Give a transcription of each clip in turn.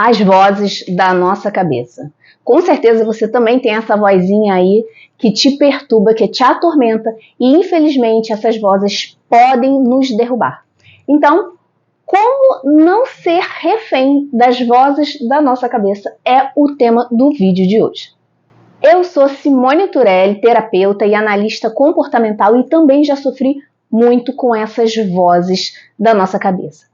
as vozes da nossa cabeça. Com certeza você também tem essa vozinha aí que te perturba, que te atormenta e infelizmente essas vozes podem nos derrubar. Então, como não ser refém das vozes da nossa cabeça é o tema do vídeo de hoje. Eu sou Simone Turelli, terapeuta e analista comportamental e também já sofri muito com essas vozes da nossa cabeça.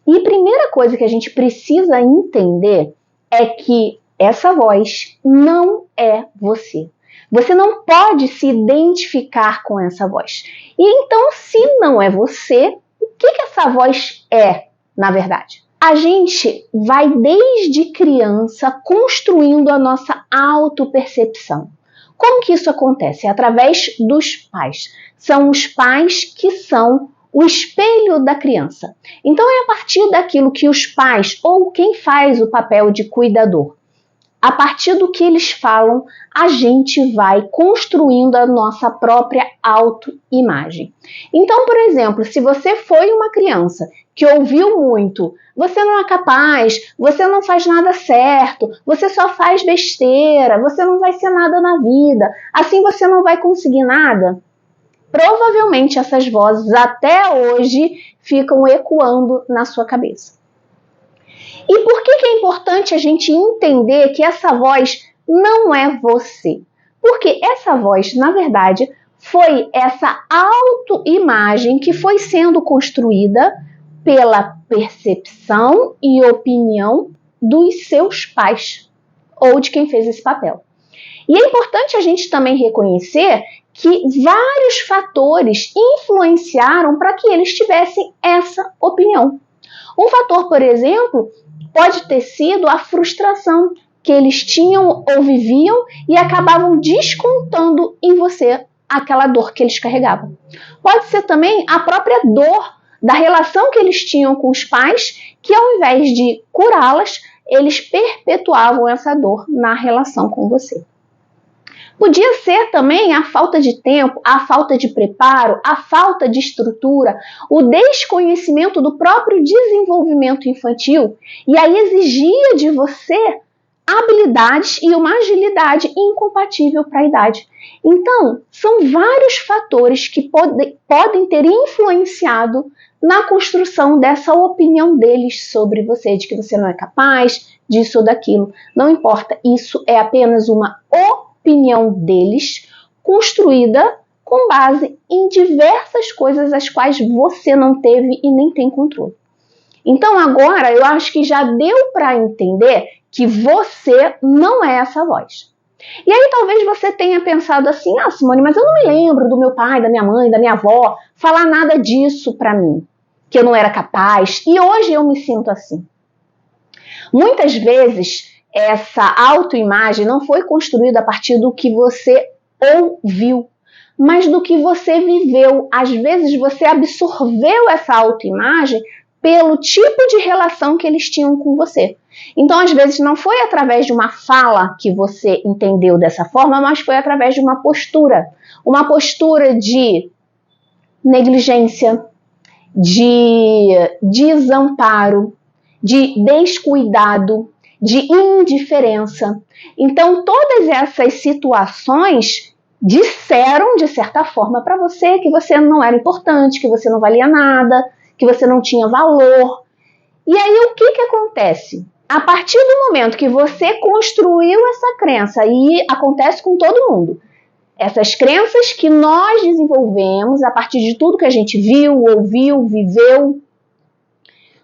E a primeira coisa que a gente precisa entender é que essa voz não é você. Você não pode se identificar com essa voz. E então, se não é você, o que essa voz é, na verdade? A gente vai desde criança construindo a nossa autopercepção. Como que isso acontece? É através dos pais. São os pais que são o espelho da criança. Então é a partir daquilo que os pais ou quem faz o papel de cuidador, a partir do que eles falam, a gente vai construindo a nossa própria autoimagem. Então, por exemplo, se você foi uma criança que ouviu muito, você não é capaz, você não faz nada certo, você só faz besteira, você não vai ser nada na vida, assim você não vai conseguir nada, provavelmente essas vozes até hoje ficam ecoando na sua cabeça. E por que é importante a gente entender que essa voz não é você? Porque essa voz, na verdade, foi essa autoimagem que foi sendo construída pela percepção e opinião dos seus pais ou de quem fez esse papel. E é importante a gente também reconhecer que vários fatores influenciaram para que eles tivessem essa opinião. Um fator, por exemplo, pode ter sido a frustração que eles tinham ou viviam e acabavam descontando em você aquela dor que eles carregavam. Pode ser também a própria dor da relação que eles tinham com os pais, que ao invés de curá-las, eles perpetuavam essa dor na relação com você. Podia ser também a falta de tempo, a falta de preparo, a falta de estrutura, o desconhecimento do próprio desenvolvimento infantil e aí exigia de você habilidades e uma agilidade incompatível para a idade. Então, são vários fatores que podem ter influenciado na construção dessa opinião deles sobre você, de que você não é capaz disso ou daquilo. Não importa, isso é apenas uma opinião deles, construída com base em diversas coisas as quais você não teve e nem tem controle. Então agora eu acho que já deu para entender que você não é essa voz. E aí talvez você tenha pensado assim, Simone, mas eu não me lembro do meu pai, da minha mãe, da minha avó falar nada disso para mim, que eu não era capaz, e hoje eu me sinto assim. Muitas vezes essa autoimagem não foi construída a partir do que você ouviu, mas do que você viveu. Às vezes você absorveu essa autoimagem pelo tipo de relação que eles tinham com você. Então, às vezes, não foi através de uma fala que você entendeu dessa forma, mas foi através de uma postura de negligência, de desamparo, de descuidado, de indiferença. Então, todas essas situações disseram, de certa forma, para você que você não era importante, que você não valia nada, que você não tinha valor. E aí, o que acontece? A partir do momento que você construiu essa crença, e acontece com todo mundo, essas crenças que nós desenvolvemos a partir de tudo que a gente viu, ouviu, viveu.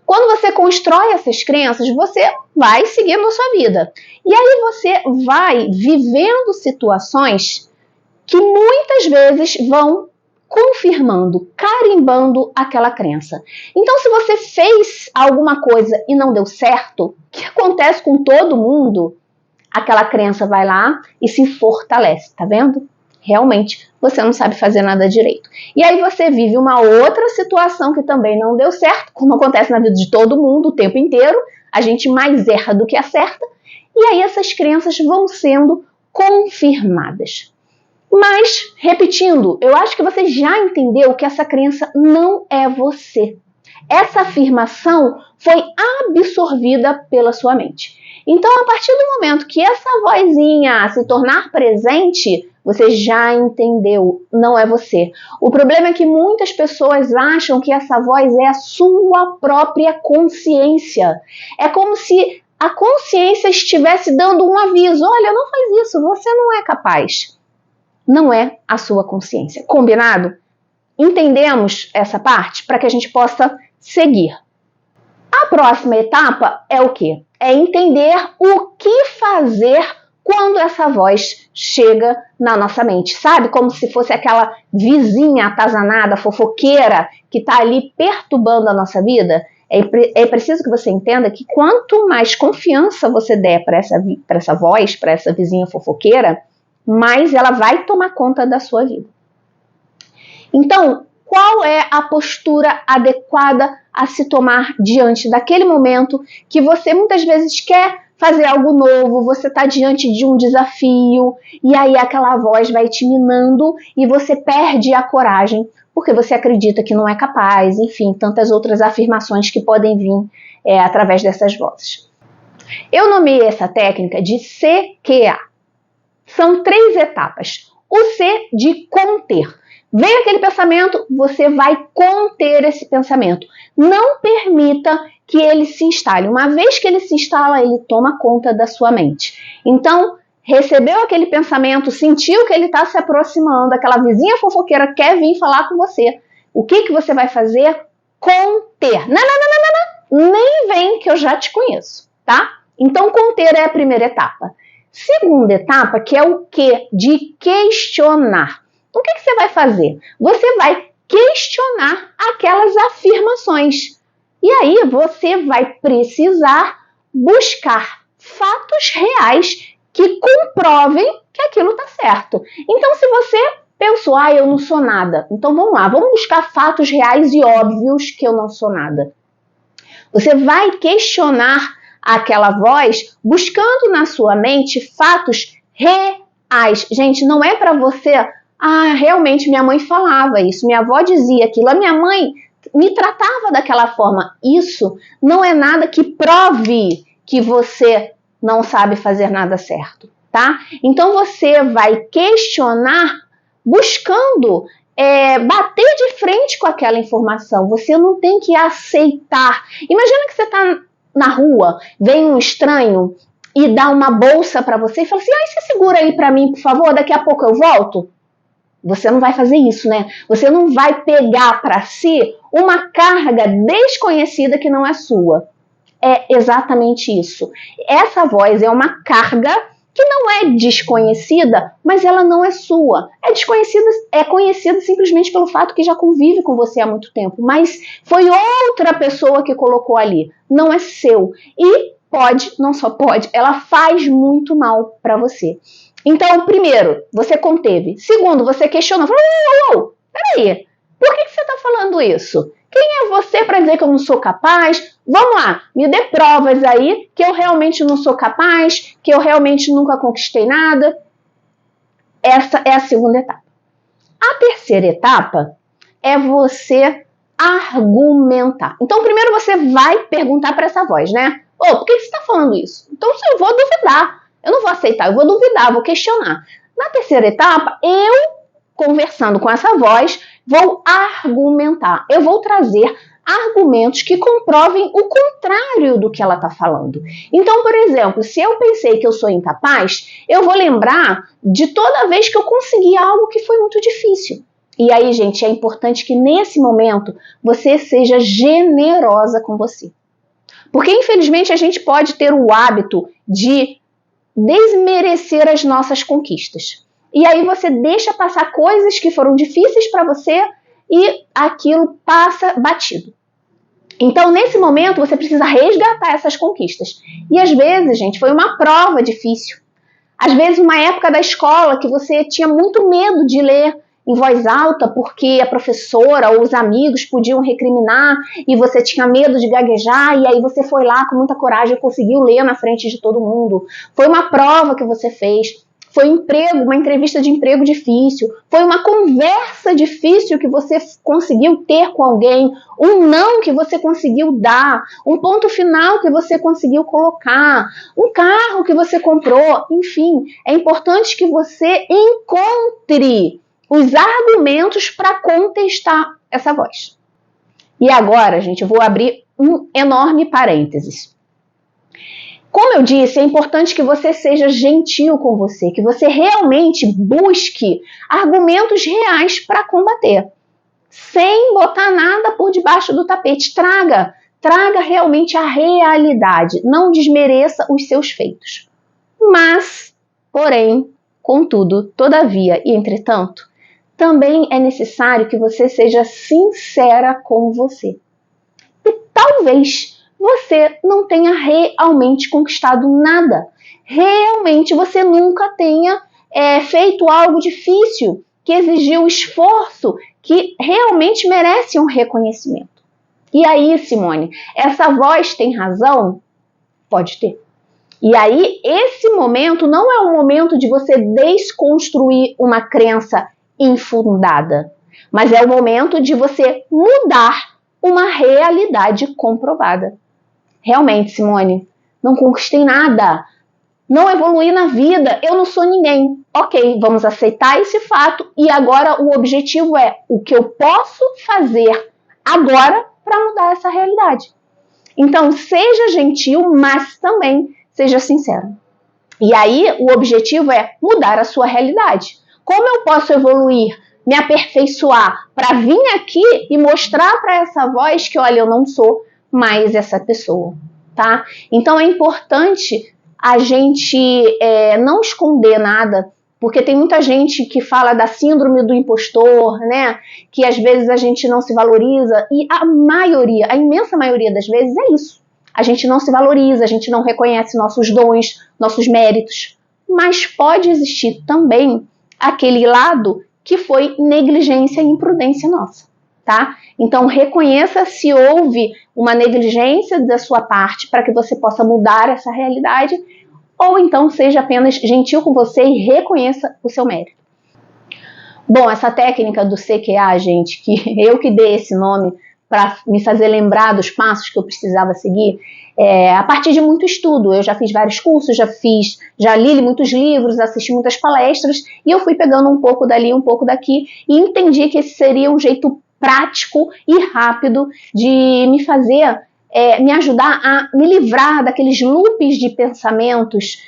Quando você constrói essas crenças, você vai seguindo a sua vida. E aí você vai vivendo situações que muitas vezes vão confirmando, carimbando aquela crença. Então, se você fez alguma coisa e não deu certo, o que acontece com todo mundo? Aquela crença vai lá e se fortalece, tá vendo? Realmente, você não sabe fazer nada direito. E aí você vive uma outra situação que também não deu certo, como acontece na vida de todo mundo o tempo inteiro, a gente mais erra do que acerta, e aí essas crenças vão sendo confirmadas. Mas, repetindo, eu acho que você já entendeu que essa crença não é você. Essa afirmação foi absorvida pela sua mente. Então, a partir do momento que essa vozinha se tornar presente, você já entendeu, não é você. O problema é que muitas pessoas acham que essa voz é a sua própria consciência. É como se a consciência estivesse dando um aviso. Olha, não faz isso, você não é capaz. Não é a sua consciência. Combinado? Entendemos essa parte para que a gente possa seguir. A próxima etapa é o quê? É entender o que fazer quando essa voz chega na nossa mente. Sabe? Como se fosse aquela vizinha atazanada, fofoqueira, que está ali perturbando a nossa vida. É preciso que você entenda que quanto mais confiança você der para essa voz, para essa vizinha fofoqueira, mais ela vai tomar conta da sua vida. Então, qual é a postura adequada a se tomar diante daquele momento que você muitas vezes quer fazer algo novo, você está diante de um desafio e aí aquela voz vai te minando e você perde a coragem porque você acredita que não é capaz, enfim, tantas outras afirmações que podem vir através dessas vozes. Eu nomeei essa técnica de CQA. São 3 etapas. O C de conter. Vem aquele pensamento, você vai conter esse pensamento. Não permita que ele se instale. Uma vez que ele se instala, ele toma conta da sua mente. Então, recebeu aquele pensamento, sentiu que ele está se aproximando, aquela vizinha fofoqueira quer vir falar com você. O que você vai fazer? Conter. Não. Nem vem que eu já te conheço, tá? Então, conter é a primeira etapa. Segunda etapa, que é o Q de questionar. O que você vai fazer? Você vai questionar aquelas afirmações. E aí você vai precisar buscar fatos reais que comprovem que aquilo está certo. Então, se você pensou, eu não sou nada, então vamos lá, vamos buscar fatos reais e óbvios que eu não sou nada. Você vai questionar aquela voz buscando na sua mente fatos reais. Gente, não é para você... realmente minha mãe falava isso, minha avó dizia aquilo, a minha mãe me tratava daquela forma. Isso não é nada que prove que você não sabe fazer nada certo, tá? Então você vai questionar buscando bater de frente com aquela informação. Você não tem que aceitar. Imagina que você está na rua, vem um estranho e dá uma bolsa para você e fala assim, você segura aí para mim, por favor, daqui a pouco eu volto. Você não vai fazer isso, né? Você não vai pegar para si uma carga desconhecida que não é sua. É exatamente isso. Essa voz é uma carga que não é desconhecida, mas ela não é sua. É desconhecida, é conhecida simplesmente pelo fato que já convive com você há muito tempo, mas foi outra pessoa que colocou ali. Não é seu. E pode, não só pode, ela faz muito mal para você. Então, primeiro, você conteve. Segundo, você questionou. Falou, peraí, por que você está falando isso? Quem é você para dizer que eu não sou capaz? Vamos lá, me dê provas aí que eu realmente não sou capaz, que eu realmente nunca conquistei nada. Essa é a segunda etapa. A terceira etapa é você argumentar. Então, primeiro você vai perguntar para essa voz, né? Por que você está falando isso? Então, eu vou duvidar. Eu não vou aceitar, eu vou duvidar, vou questionar. Na terceira etapa, eu, conversando com essa voz, vou argumentar. Eu vou trazer argumentos que comprovem o contrário do que ela está falando. Então, por exemplo, se eu pensei que eu sou incapaz, eu vou lembrar de toda vez que eu consegui algo que foi muito difícil. E aí, gente, é importante que nesse momento você seja generosa com você. Porque, infelizmente, a gente pode ter o hábito de desmerecer as nossas conquistas. E aí você deixa passar coisas que foram difíceis para você e aquilo passa batido. Então, nesse momento, você precisa resgatar essas conquistas. E às vezes, gente, foi uma prova difícil. Às vezes, uma época da escola que você tinha muito medo de ler em voz alta porque a professora ou os amigos podiam recriminar e você tinha medo de gaguejar e aí você foi lá com muita coragem e conseguiu ler na frente de todo mundo. Foi uma prova que você fez. foi um emprego, uma entrevista de emprego difícil, foi uma conversa difícil que você conseguiu ter com alguém, um não que você conseguiu dar, um ponto final que você conseguiu colocar, um carro que você comprou, enfim, é importante que você encontre os argumentos para contestar essa voz. E agora, gente, eu vou abrir um enorme parênteses. Como eu disse, é importante que você seja gentil com você, que você realmente busque argumentos reais para combater, sem botar nada por debaixo do tapete. Traga realmente a realidade, não desmereça os seus feitos. Mas, porém, contudo, todavia e entretanto, também é necessário que você seja sincera com você. E talvez você não tenha realmente conquistado nada. Realmente você nunca tenha feito algo difícil, que exigiu esforço, que realmente merece um reconhecimento. E aí, Simone, essa voz tem razão? Pode ter. E aí, esse momento não é o momento de você desconstruir uma crença infundada, mas é o momento de você mudar uma realidade comprovada. Realmente, Simone, não conquistei nada, não evoluí na vida, eu não sou ninguém. Ok, vamos aceitar esse fato e agora o objetivo é o que eu posso fazer agora para mudar essa realidade. Então, seja gentil, mas também seja sincero. E aí, o objetivo é mudar a sua realidade. Como eu posso evoluir, me aperfeiçoar para vir aqui e mostrar para essa voz que, olha, eu não sou mais essa pessoa, tá? Então, é importante a gente não esconder nada, porque tem muita gente que fala da síndrome do impostor, né? Que às vezes a gente não se valoriza e a imensa maioria das vezes é isso. A gente não se valoriza, a gente não reconhece nossos dons, nossos méritos. Mas pode existir também aquele lado que foi negligência e imprudência nossa, tá? Então reconheça se houve uma negligência da sua parte para que você possa mudar essa realidade, ou então seja apenas gentil com você e reconheça o seu mérito. Bom, essa técnica do CQA, gente, que eu que dei esse nome para me fazer lembrar dos passos que eu precisava seguir, a partir de muito estudo. Eu já fiz vários cursos, já li muitos livros, assisti muitas palestras e eu fui pegando um pouco dali, um pouco daqui e entendi que esse seria um jeito prático e rápido de me fazer, me ajudar a me livrar daqueles loops de pensamentos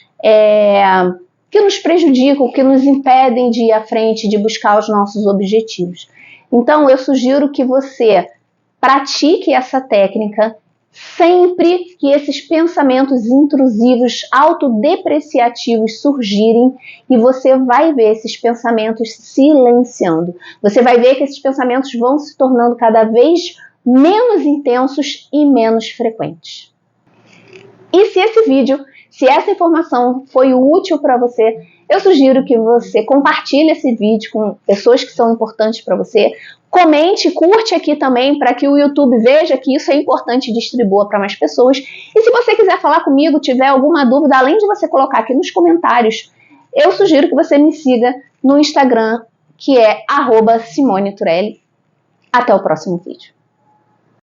que nos prejudicam, que nos impedem de ir à frente, de buscar os nossos objetivos. Então, eu sugiro que você pratique essa técnica sempre que esses pensamentos intrusivos, autodepreciativos surgirem, e você vai ver esses pensamentos silenciando. Você vai ver que esses pensamentos vão se tornando cada vez menos intensos e menos frequentes. E se essa informação foi útil para você, eu sugiro que você compartilhe esse vídeo com pessoas que são importantes para você. Comente, curte aqui também para que o YouTube veja que isso é importante e distribua para mais pessoas. E se você quiser falar comigo, tiver alguma dúvida, além de você colocar aqui nos comentários, eu sugiro que você me siga no Instagram, que é @SimoneTurelli. Até o próximo vídeo.